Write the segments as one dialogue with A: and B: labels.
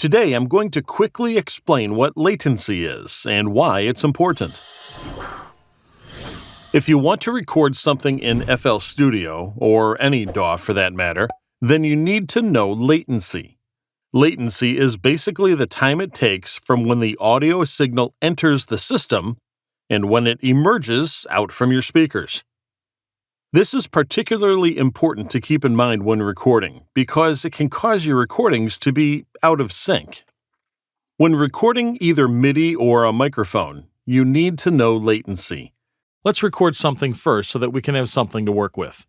A: Today, I'm going to quickly explain what latency is and why it's important. If you want to record something in FL Studio, or any DAW for that matter, then you need to know latency. Latency is basically the time it takes from when the audio signal enters the system and when it emerges out from your speakers. This is particularly important to keep in mind when recording because it can cause your recordings to be out of sync. When recording either MIDI or a microphone, you need to know latency. Let's record something first so that we can have something to work with.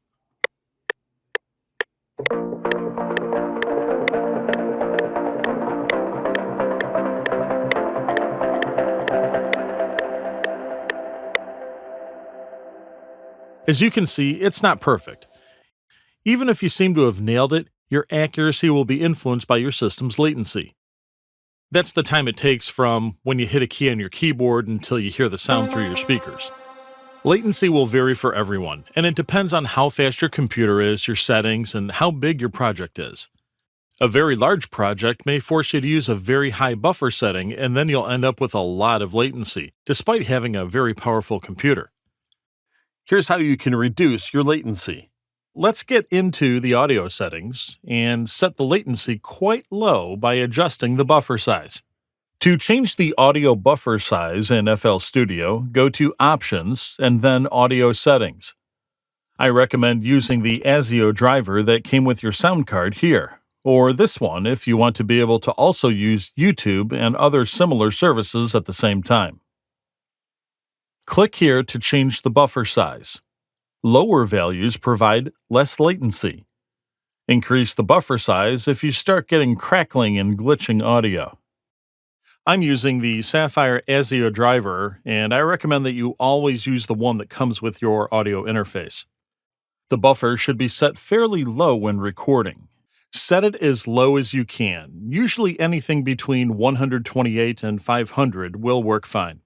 A: As you can see, it's not perfect. Even if you seem to have nailed it, your accuracy will be influenced by your system's latency. That's the time it takes from when you hit a key on your keyboard until you hear the sound through your speakers. Latency will vary for everyone, and it depends on how fast your computer is, your settings, and how big your project is. A very large project may force you to use a very high buffer setting, and then you'll end up with a lot of latency, despite having a very powerful computer. Here's how you can reduce your latency. Let's get into the audio settings and set the latency quite low by adjusting the buffer size. To change the audio buffer size in FL Studio, go to Options and then Audio Settings. I recommend using the ASIO driver that came with your sound card here, or this one if you want to be able to also use YouTube and other similar services at the same time. Click here to change the buffer size. Lower values provide less latency. Increase the buffer size if you start getting crackling and glitching audio. I'm using the Sapphire ASIO driver, and I recommend that you always use the one that comes with your audio interface. The buffer should be set fairly low when recording. Set it as low as you can. Usually anything between 128 and 500 will work fine.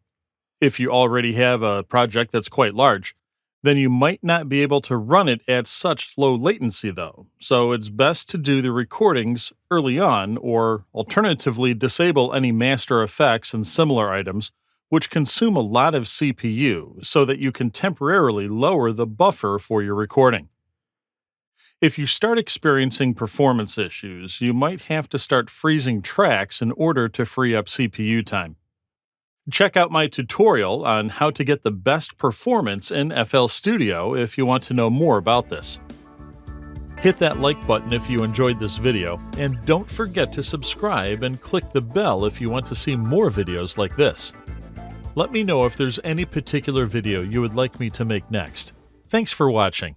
A: If you already have a project that's quite large, then you might not be able to run it at such low latency though, so it's best to do the recordings early on or alternatively disable any master effects and similar items which consume a lot of CPU so that you can temporarily lower the buffer for your recording. If you start experiencing performance issues, you might have to start freezing tracks in order to free up CPU time. Check out my tutorial on how to get the best performance in FL Studio if you want to know more about this. Hit that like button if you enjoyed this video, and don't forget to subscribe and click the bell if you want to see more videos like this. Let me know if there's any particular video you would like me to make next. Thanks for watching.